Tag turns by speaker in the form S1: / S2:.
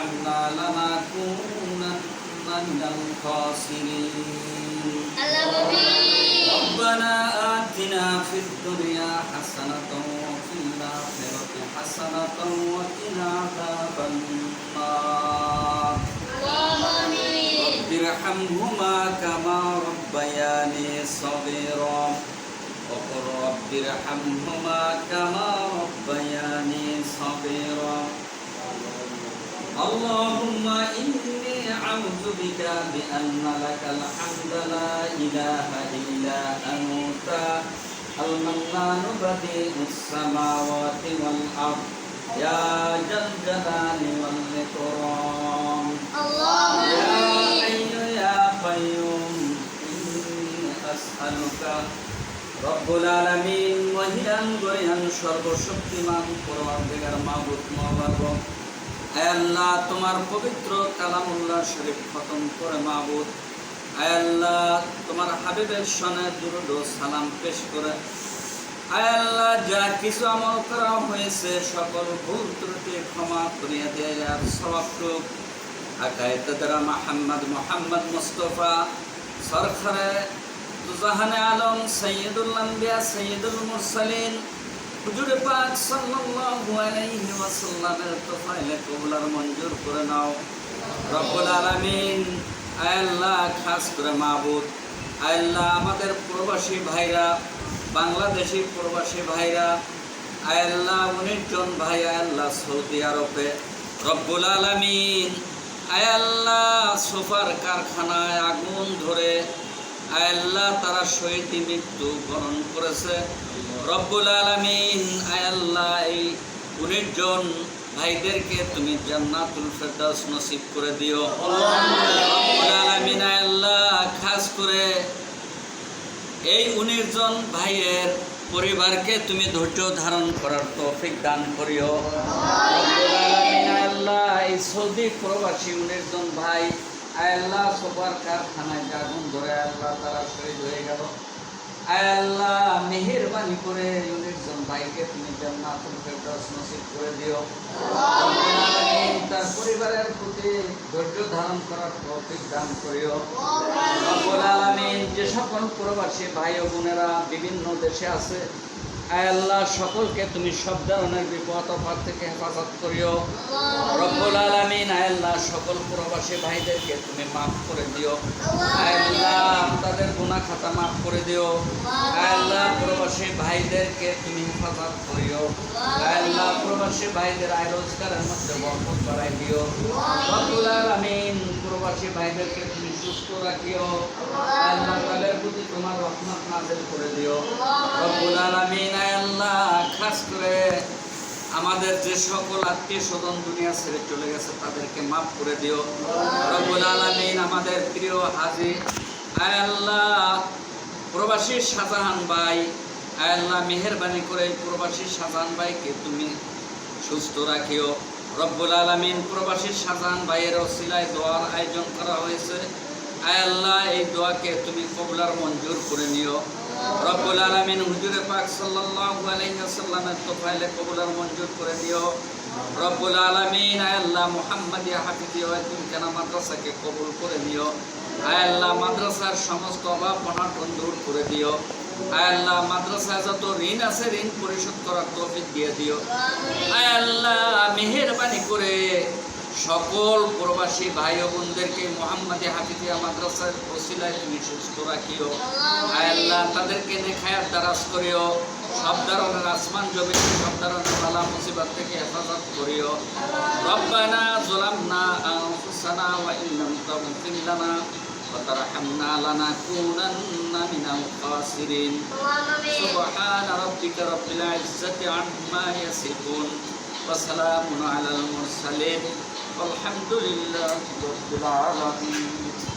S1: وترحمنا لنكونن من الخاسرين ربنا آتنا في الدنيا حسنة وفي الآخرة حسنة وقنا عذاب النار رب ارحمهما كما ربياني صغيرا وقل رب ارحمهما كما ربياني صغيرا اللهم إني أعوذ بك بأن لك الحمد لا إله إلا أنت المنان بديع السماوات والأرض يا ذا الجلال والإكرام يا حي يا قيوم إني أسألك رب العالمين وهيان গরিয়ান সর্বশক্তিমান পরওয়ারদিগার মাবুদ মাওলা গো আয় আল্লাহ তোমার পবিত্র কালামুল্লাহ শরীফ খতম করে মাবুদ আয় আল্লাহ তোমার হাবিবের শানে দুরূদ ও সালাম পেশ করে আয় আল্লাহ যা কিছু আমল করা হয়েছে সকল ভুল ত্রুটি ক্ষমা করিয়া দিয়ে আর সওয়াবটুক আকায়ে তাদরা মুহাম্মদ মুস্তাফা সরকারে দুজাহানে আলম সাইয়্যিদুল আম্বিয়া সাইয়্যিদুল মুরসালিন হুজুর পাক সাল্লাল্লাহু আলাইহি ওয়াসাল্লামের তোফাইলে কবুলার মঞ্জুর করে নাও রব্বুল আলামিন আয় আল্লাহ খাস করে মাবুদ আয় আল্লাহ আমাদের প্রবাসী ভাইরা বাংলাদেশি প্রবাসী ভাইরা আয় আল্লাহ 19 জন ভাই আয় আল্লাহ সৌদি আরবে রব্বুল আলামিন আয় আল্লাহ সোফার কারখানায় আগুন ধরে আয় আল্লাহ তারা শহীদ মৃত্যু বরণ করেছে রব্বুল আলামিন আয় আল্লাহ এই 19 জন ভাইদেরকে তুমি জান্নাতুল ফেরদাউস নসিব করে দিও রব্বুল আলামিন আয় আল্লাহ খাস করে এই 19 জন ভাইয়ের পরিবারকে তুমি ধৈর্য ধারণ করার তৌফিক দান করিও রব্বুল আলামিন আয় আল্লাহ এই সৌদি প্রবাসী 19 জন ভাই আয় আল্লাহ সোফার কারখানায় আগুন ধরে আল্লাহ তারা শহীদ হয়ে গেল আয় আল্লাহ মেহেরবানি করে 19 জন ভাইকে তুমি জান্নাতুল ফেরদাউস নসিব করে দিও রব্বুল আলামিন তার পরিবারের প্রতি ধৈর্য ধারণ করার তৌফিক দান করিও রব্বুল আলামিন যে সকল প্রবাসী ভাই ও বোনেরা বিভিন্ন দেশে আছে আয় আল্লাহ সকলকে তুমি সব ধরনের বিপদ আপদ থেকে হেফাজত করিও রব্বুল আলামিন আয় আল্লাহ সকল প্রবাসী ভাইদেরকে তুমি মাফ করে দিও আয় আল্লাহ তাদের গুনাহ খাতা মাফ করে দিও আয় আল্লাহ প্রবাসী ভাইদেরকে তুমি হেফাজত করিও আয় আল্লাহ প্রবাসী ভাইদের আয় রোজগারের মধ্যে বরকত বাড়াই দিও রব্বুল আলামিন প্রবাসী ভাইদেরকে তুমি সুস্থ রাখিও আয় আল্লাহ তাদের প্রতি তোমার রহমত নাযিল করে দিও রব্বুল আলামিন আয় আল্লাহ খাস করে আমাদের যে সকল আত্মীয় স্বজন দুনিয়া ছেড়ে চলে গেছে তাদেরকে মাফ করে দিও রব্বুল আলামিন আমাদের প্রিয় হাজী আয় আল্লাহ প্রবাসী শাহজাহান ভাই আয় আল্লাহ মেহেরবানি করে প্রবাসী শাহজাহান ভাইকে তুমি সুস্থ রাখিও রব্বুল আলামিন প্রবাসী শাহজাহান ভাইয়ের ওসিলায় দোয়ার আয়োজন করা হয়েছে আয় আল্লাহ এই দোয়াকে তুমি কবুলার মঞ্জুর করে নিও রব্বুল আলামিন হুজুরে পাক সাল্লাল্লাহু আলাইহি ওয়াসাল্লামের তোফাইলে কবুলার মঞ্জুর করে দিও রব্বুল আলামিন আয় আল্লাহ মুহাম্মাদিয়া হাফিজিয়া ওয়া ইয়াতিমখানা মাদ্রাসাকে কবুল করে নিও আয় আল্লাহ মাদ্রাসার সমস্ত অভাব অনটন দূর করে দিও আয় আল্লাহ মাদ্রাসায় যত ঋণ আছে ঋণ পরিশোধ করার তৌফিক দিয়ে দিও আয় আল্লাহ মেহেরবানি করে সকল প্রবাসী ভাই ও বোনদেরকে মুহাম্মাদি হাফিজিয়া মাদ্রাসার ওসিলায় তুমি সুস্থ রাখিও আয় আল্লাহ তাদেরকে নেখায়াত দারাজ করিও সব ধরনের আসমান জমিন সব ধরনের বালা মুসিবত থেকে হেফাজত করিও রব্বানা যালামনা আনফুসানা ওয়া ইন লাম তাগফির লানা ওয়া তারহামনা লানাকুনান্না মিনাল খাসিরিন সুবহানা রাব্বিকা রাব্বিল ইজ্জাতি আম্মা ইয়াসিফুন ওয়া সালামুন আলাল মুরসালিন والحمد لله رب العالمين